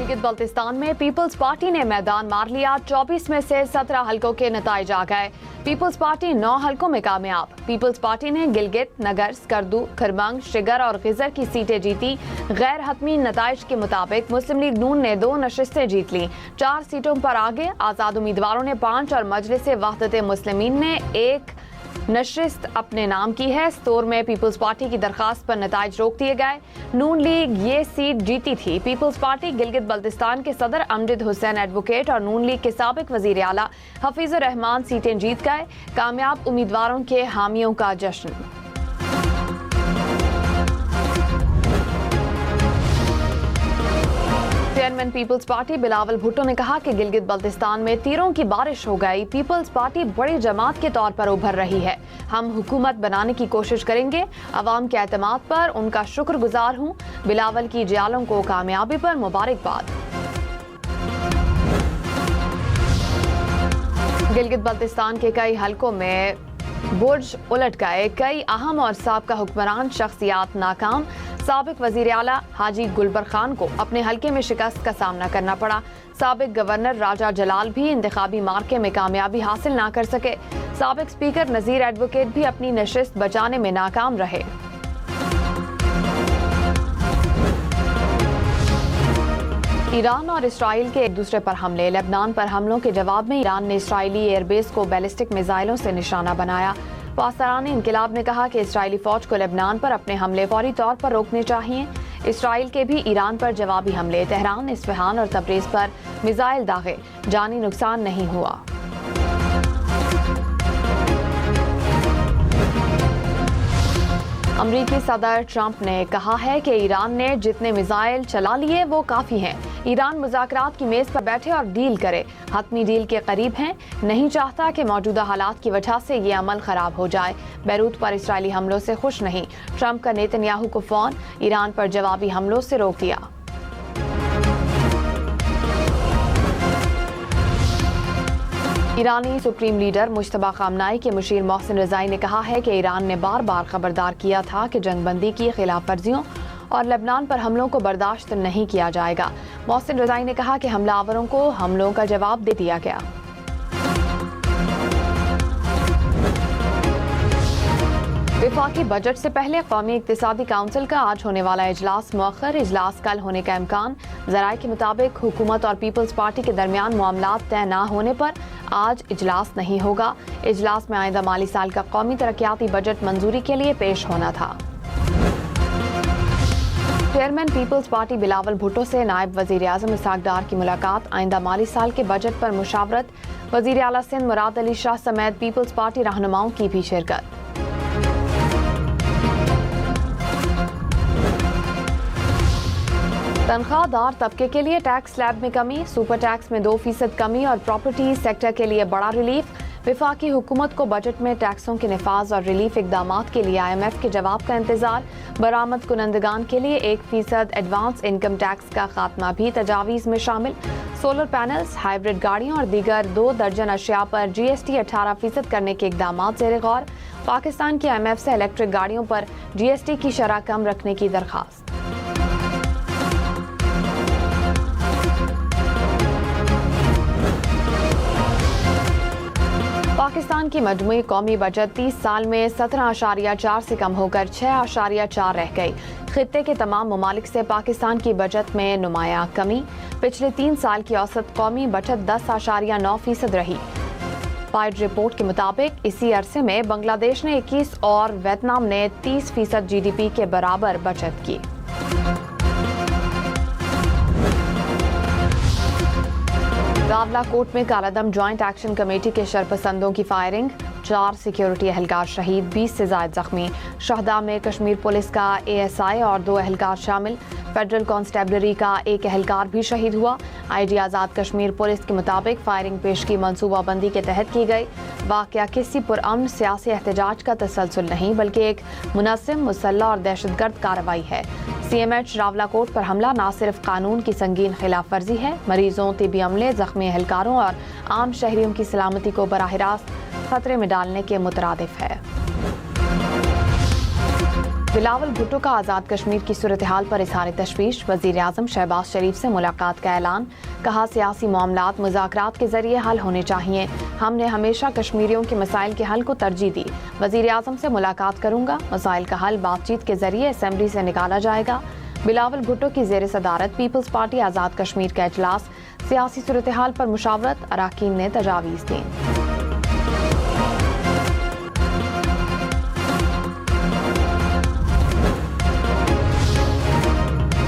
गिलगित बल्तिस्तान में peoples party ने मैदान मार लिया। 24 में से 17 हलकों के नतीजे आ गए। पीपल्स पार्टी 9 हलकों में कामयाब। पीपल्स पार्टी ने गिलगित, नगर, स्कर्दू, खरमंग, शिगर और खिजर की सीटें जीती। गैर हतमी नताइज के मुताबिक मुस्लिम लीग नून ने 2 नशिस्तें जीत ली। 4 सीटों पर आगे आजाद उम्मीदवारों ने 5 और मजलिस वहदत मुस्लिमीन ने 1 नशिस्त अपने नाम की है। स्तोर में पीपल्स पार्टी की दरखास्त पर नताइज रोक दिए गए। नून लीग ये सीट जीती थी। पीपल्स पार्टी गिलगित बल्तिस्तान के सदर अमजद हुसैन एडवोकेट और नून लीग के साबिक वजीर आला हफीजुर रहमान सीटें जीत गए। कामयाब उम्मीदवारों के हामियों का जश्न। चेयरमैन पीपल्स पार्टी बिलावल भुट्टो ने कहा कि गिलगित बल्तिस्तान में तीरों की बारिश हो गई। पीपल्स पार्टी बड़ी जमात के तौर पर उभर रही है। हम हुकूमत बनाने की कोशिश करेंगे। अवाम के एतमाद पर उनका शुक्रगुजार हूँ। बिलावल की जियालों को कामयाबी पर मुबारकबाद। गिलगित बल्तिस्तान के कई हलकों में बुर्ज उलट गए। कई अहम और साबका हुक्मरान शख्सियात नाकाम। साबिक वजीर आला हाजी गुलबर खान को अपने हलके में शिकस्त का सामना करना पड़ा। साबिक गवर्नर राजा जलाल भी इंतखाबी मार्के में कामयाबी हासिल ना कर सके। साबिक स्पीकर नजीर एडवोकेट भी अपनी नशिस्त बचाने में नाकाम रहे। ईरान और इसराइल के एक दूसरे पर हमले। लेबनान पर हमलों के जवाब में ईरान ने इसराइली एयरबेस को बैलिस्टिक मिसाइलों से निशाना बनाया। पासदारान इनकिलाब ने कहा कि इसराइली फौज को लेबनान पर अपने हमले फौरी तौर पर रोकने चाहिए। इसराइल के भी ईरान पर जवाबी हमले। तेहरान, इस्फहान और तबरेज पर मिसाइल दागे। जानी नुकसान नहीं हुआ। अमरीकी सदर ट्रंप ने कहा है कि ईरान ने जितने मिसाइल चला लिए वो काफ़ी हैं। ईरान मुज़ाकरात की मेज़ पर बैठे और डील करे। हतमी डील के करीब हैं। नहीं चाहता कि मौजूदा हालात की वजह से ये अमल ख़राब हो जाए। बैरूत पर इसराइली हमलों से खुश नहीं। ट्रंप का नेतन्याहू को फ़ोन। ईरान पर जवाबी हमलों से रोक दिया। ईरानी सुप्रीम लीडर मुश्तबा खामनाई के मुशीर मोहसिन रज़ाई ने कहा है कि ईरान ने बार बार खबरदार किया था कि जंगबंदी की खिलाफ वर्जियों और लेबनान पर हमलों को बर्दाश्त नहीं किया जाएगा। मोहसिन रज़ाई ने कहा कि हमलावरों को हमलों का जवाब दे दिया गया। विफाकी बजट से पहले कौमी इक्तिसादी काउंसिल का आज होने वाला इजलास मौखर। इजलास कल होने का इम्कान। ज़राए के मुताबिक हुकूमत और पीपल्स पार्टी के दरमियान मामलात तय न होने पर आज इजलास नहीं होगा। इजलास में आइंदा माली साल का कौमी तरक्याती बजट मंजूरी के लिए पेश होना था। चेयरमैन पीपल्स पार्टी बिलावल भुट्टो से नायब वजीर आज़म इसहाक डार की मुलाकात। आइंदा माली साल के बजट पर मुशावरत। वजीर आला सिंध मुराद अली शाह समेत पीपल्स पार्टी रहनुमाओं की भी शिरकत। तनख्वाहदार तबके के लिए टैक्स स्लैब में कमी। सुपर टैक्स में 2% कमी और प्रॉपर्टी सेक्टर के लिए बड़ा रिलीफ। विफाकी हुकूमत को बजट में टैक्सों के निफाज और रिलीफ इकदामात के लिए IMF के जवाब का इंतजार। बरामद कुनंदगान के लिए 1% एडवांस इनकम टैक्स का खात्मा भी तजावीज़ में शामिल। सोलर पैनल्स, हाइब्रिड गाड़ियों और दीगर 2 दर्जन अशिया पर GST 18% करने के इकदामात ज़ेर गौर। पाकिस्तान की IMF से इलेक्ट्रिक गाड़ियों पर GST की शरह कम रखने की दरख्वास्त। पाकिस्तान की मजमूई कौमी बजट 30 साल में 17.4 से कम होकर 6.4 रह गई। खित्ते के तमाम ममालिक से पाकिस्तान की बजट में नुमायां कमी। पिछले 3 साल की औसत कौमी बचत 10.9% रही। पाइड रिपोर्ट के मुताबिक इसी अरसे में बांग्लादेश ने 21 और वियतनाम ने 30% GDP के बराबर बचत की। रावलाकोट में कालादम ज्वाइंट एक्शन कमेटी के शरपसंदों की फायरिंग। 4 सिक्योरिटी एहलकार शहीद, 20 से ज्यादा जख्मी। शहदा में कश्मीर पुलिस का ASI और 2 एहलकार शामिल। फेडरल कांस्टेबलरी का 1 एहलकार भी शहीद हुआ। IG आज़ाद कश्मीर पुलिस के मुताबिक फायरिंग पेशगी मनसूबाबंदी के तहत की गई। वाक़या किसी पुरअमन सियासी एहतजाज का तसलसल नहीं बल्कि एक मुनज़्ज़म, मुसल्लह और दहशतगर्द कार्रवाई है। CMH रावलाकोट पर हमला न सिर्फ कानून की संगीन खिलाफ वर्जी है, मरीजों, तिबी अमले, जख्मी एहलकारों और आम शहरियों की सलामती को बराह रास्त खतरे में डालने के मुतरादिफ है। بلاول بھٹو کا آزاد کشمیر کی صورتحال پر اظہار تشویش، وزیر اعظم شہباز شریف سے ملاقات کا اعلان، کہا سیاسی معاملات مذاکرات کے ذریعے حل ہونے چاہیے، ہم نے ہمیشہ کشمیریوں کے مسائل کے حل کو ترجیح دی، وزیر اعظم سے ملاقات کروں گا، مسائل کا حل بات چیت کے ذریعے اسمبلی سے نکالا جائے گا۔ بلاول بھٹو کی زیر صدارت پیپلز پارٹی آزاد کشمیر کا اجلاس، سیاسی صورتحال پر مشاورت، اراکین نے تجاویز دیں۔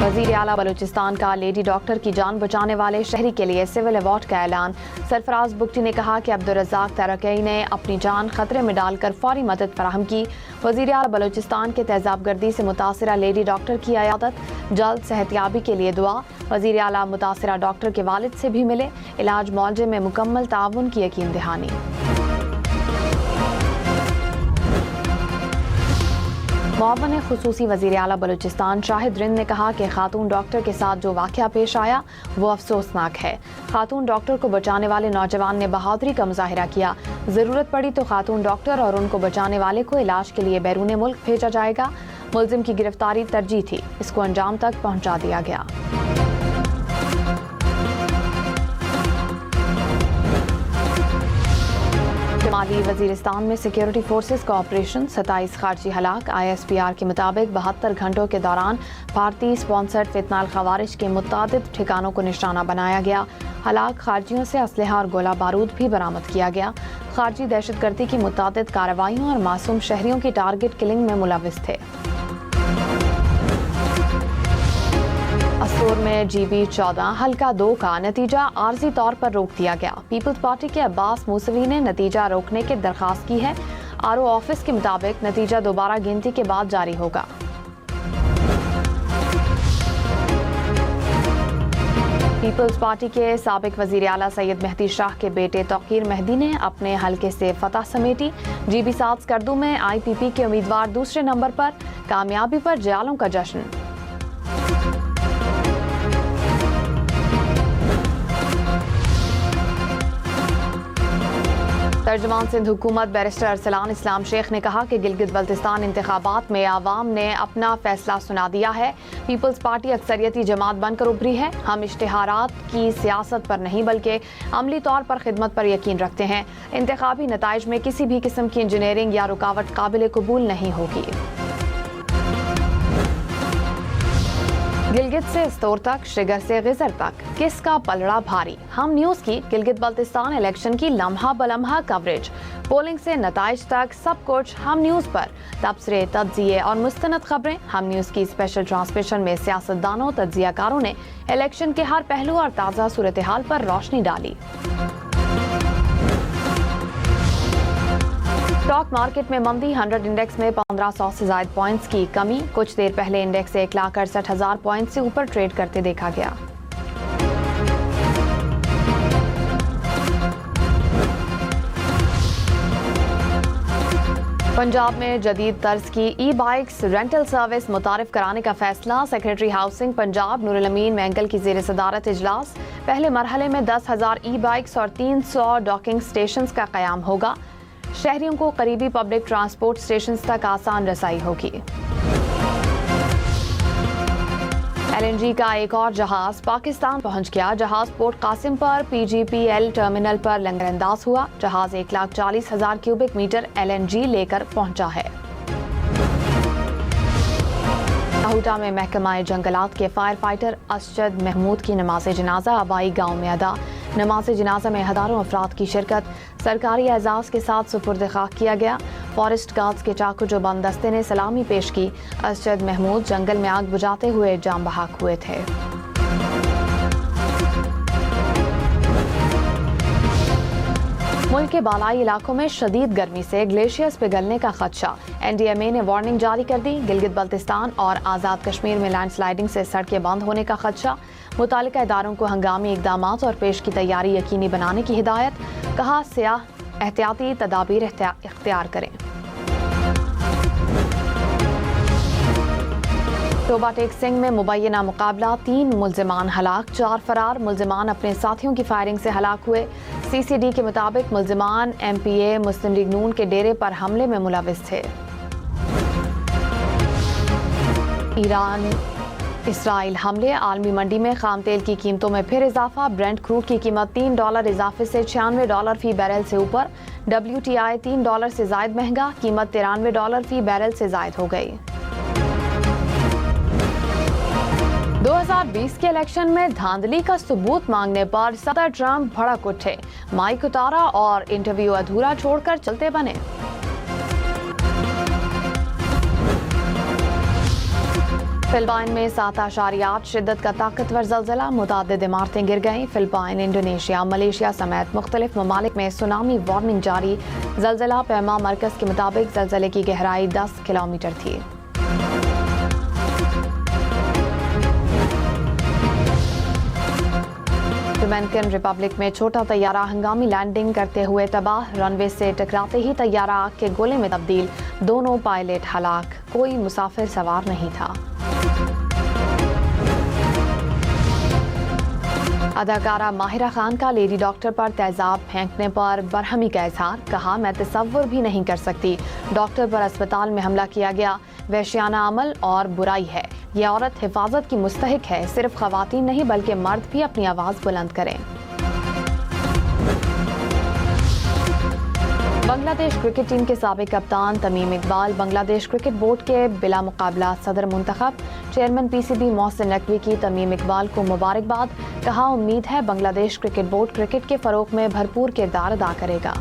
وزیر اعلیٰ بلوچستان کا لیڈی ڈاکٹر کی جان بچانے والے شہری کے لیے سول ایوارڈ کا اعلان، سرفراز بگٹی نے کہا کہ عبدالرزاق ترکی نے اپنی جان خطرے میں ڈال کر فوری مدد فراہم کی۔ وزیر اعلیٰ بلوچستان کے تیزاب گردی سے متاثرہ لیڈی ڈاکٹر کی عیادت، جلد صحتیابی کے لیے دعا۔ وزیر اعلیٰ متاثرہ ڈاکٹر کے والد سے بھی ملے، علاج معالجے میں مکمل تعاون کی یقین دہانی۔ معاون خصوصی وزیر اعلیٰ بلوچستان شاہد رند نے کہا کہ خاتون ڈاکٹر کے ساتھ جو واقعہ پیش آیا وہ افسوسناک ہے۔ خاتون ڈاکٹر کو بچانے والے نوجوان نے بہادری کا مظاہرہ کیا، ضرورت پڑی تو خاتون ڈاکٹر اور ان کو بچانے والے کو علاج کے لیے بیرون ملک بھیجا جائے گا۔ ملزم کی گرفتاری ترجیح تھی، اس کو انجام تک پہنچا دیا گیا۔ شمالی وزیرستان میں سیکیورٹی فورسز کا آپریشن، 27 خارجی ہلاک۔ ISPR کے مطابق 72 گھنٹوں کے دوران بھارتی سپانسرڈ فتنہ الخوارج کے متعدد ٹھکانوں کو نشانہ بنایا گیا۔ ہلاک خارجیوں سے اسلحہ اور گولہ بارود بھی برآمد کیا گیا۔ خارجی دہشت گردی کی متعدد کارروائیوں اور معصوم شہریوں کی ٹارگٹ کلنگ میں ملوث تھے۔ اسور میں GB-14 حلقہ 2 کا نتیجہ عارضی طور پر روک دیا گیا۔ پیپلز پارٹی کے عباس موسوی نے نتیجہ روکنے کی درخواست کی ہے۔ RO آفس کے مطابق نتیجہ دوبارہ گنتی کے بعد جاری ہوگا۔ پیپلز پارٹی کے سابق وزیر اعلیٰ سید مہدی شاہ کے بیٹے توقیر مہدی نے اپنے حلقے سے فتح سمیٹی۔ GB-7 اسکردو میں IPP کے امیدوار دوسرے نمبر پر، کامیابی پر جیالوں کا جشن۔ ترجمان سندھ حکومت بیرسٹر ارسلان اسلام شیخ نے کہا کہ گلگت بلتستان انتخابات میں عوام نے اپنا فیصلہ سنا دیا ہے۔ پیپلز پارٹی اکثریتی جماعت بن کر ابھری ہے۔ ہم اشتہارات کی سیاست پر نہیں بلکہ عملی طور پر خدمت پر یقین رکھتے ہیں۔ انتخابی نتائج میں کسی بھی قسم کی انجینئرنگ یا رکاوٹ قابل قبول نہیں ہوگی۔ گلگت سے استور تک، شگر سے غزر تک، کس کا پلڑا بھاری؟ ہم نیوز کی گلگت بلتستان الیکشن کی لمحہ بلمحہ کوریج، پولنگ سے نتائج تک، سب کچھ ہم نیوز پر۔ تبصرے، تجزیے اور مستند خبریں۔ ہم نیوز کی اسپیشل ٹرانسمیشن میں سیاستدانوں، تجزیہ کاروں نے الیکشن کے ہر پہلو اور تازہ صورتحال پر روشنی ڈالی۔ اسٹاک مارکیٹ میں مندی، 100 انڈیکس میں 1500 سے زائد پوائنٹس کی کمی، کچھ دیر پہلے انڈیکس 1,68,000 پوائنٹ سے اوپر ٹریڈ کرتے دیکھا گیا۔ پنجاب میں جدید طرز کی ای بائکس رینٹل سروس متعارف کرانے کا فیصلہ، سیکریٹری ہاؤسنگ پنجاب نور الامین مینگل کی زیر صدارت اجلاس۔ پہلے مرحلے میں 10,000 ای بائکس اور 300 ڈاکنگ سٹیشنز کا قیام ہوگا۔ شہریوں کو قریبی پبلک ٹرانسپورٹ سٹیشنز تک آسان رسائی ہوگی۔ LNG کا ایک اور جہاز پاکستان پہنچ گیا۔ جہاز پورٹ قاسم پر PGPL ٹرمینل پر لنگر انداز ہوا۔ جہاز 1,40,000 کیوبک میٹر LNG لے کر پہنچا ہے۔ لاہوٹا میں محکمہ جنگلات کے فائر فائٹر اسجد محمود کی نماز جنازہ آبائی گاؤں میں ادا۔ نماز جنازہ میں ہزاروں افراد کی شرکت، سرکاری اعزاز کے ساتھ سپرد خاک کیا گیا۔ فارسٹ گارڈز کے چاقو جو بند دستے نے سلامی پیش کی۔ اسجد محمود جنگل میں آگ بجھاتے ہوئے جاں بحق ہوئے تھے۔ ملک کے بالائی علاقوں میں شدید گرمی سے گلیشیئرز پگھلنے کا خدشہ، NDMA نے وارننگ جاری کر دی۔ گلگت بلتستان اور آزاد کشمیر میں لینڈ سلائیڈنگ سے سڑکیں بند ہونے کا خدشہ، متعلقہ اداروں کو ہنگامی اقدامات اور پیش کی تیاری یقینی بنانے کی ہدایت، کہا سیاح احتیاطی تدابیر اختیار کریں۔ ٹوبا ٹیک سنگھ میں مبینہ مقابلہ، 3 ملزمان ہلاک، 4 فرار۔ ملزمان اپنے ساتھیوں کی فائرنگ سے ہلاک ہوئے۔ CCD کے مطابق ملزمان MPA مسلم لیگ نون کے ڈیرے پر حملے میں ملوث تھے۔ ईरान इसराइल हमले, आलमी मंडी में खाम तेल की कीमतों में फिर इजाफा। ब्रेंट क्रूड की कीमत $3 इजाफे से $96 फी बैरल से ऊपर। WTI $3 से जायद महंगा, कीमत $93 फी बैरल से जायद हो गई। 2020 के इलेक्शन में धांधली का सबूत मांगने पर सदर ट्रंप भड़क उठे। माइक उतारा और इंटरव्यू अधूरा छोड़कर चलते बने। फिलिपाइन में 7.8 शिद्दत का ताकतवर ज़लज़ला, मुतादिद इमारतें गिर गईं। फिलिपाइन, इंडोनेशिया, मलेशिया समेत मुख्तलिफ ममालिक में सुनामी वार्निंग जारी। ज़लज़ला पैमा मरकज़ के मुताबिक ज़लज़ले की गहराई 10 किलोमीटर थी। डोमिनिकन रिपब्लिक में छोटा तैयारा हंगामी लैंडिंग करते हुए तबाह। रनवे से टकराते ही तैयारा आग के गोले में तब्दील, दोनों पायलट हलाक, कोई मुसाफिर सवार नहीं था। अदाकारा माहिरा खान का लेडी डॉक्टर पर तेजाब फेंकने पर बरहमी का इजहार, कहा मैं तसव्वुर भी नहीं कर सकती डॉक्टर पर अस्पताल में हमला किया गया, वहशियाना अमल और बुराई है। यह औरत हिफाजत की मुस्तहिक है, सिर्फ खवातीन नहीं बल्कि मर्द भी अपनी आवाज़ बुलंद करें। बांग्लादेश क्रिकेट टीम के साबिक कप्तान तमीम इकबाल बांग्लादेश क्रिकेट बोर्ड के बिला मुकाबला सदर मुंतखब। चेयरमैन PCB मोहसिन नकवी की तमीम इकबाल को मुबारकबाद, कहा उम्मीद है बांग्लादेश क्रिकेट बोर्ड क्रिकेट के फरोग में भरपूर किरदार अदा करेगा।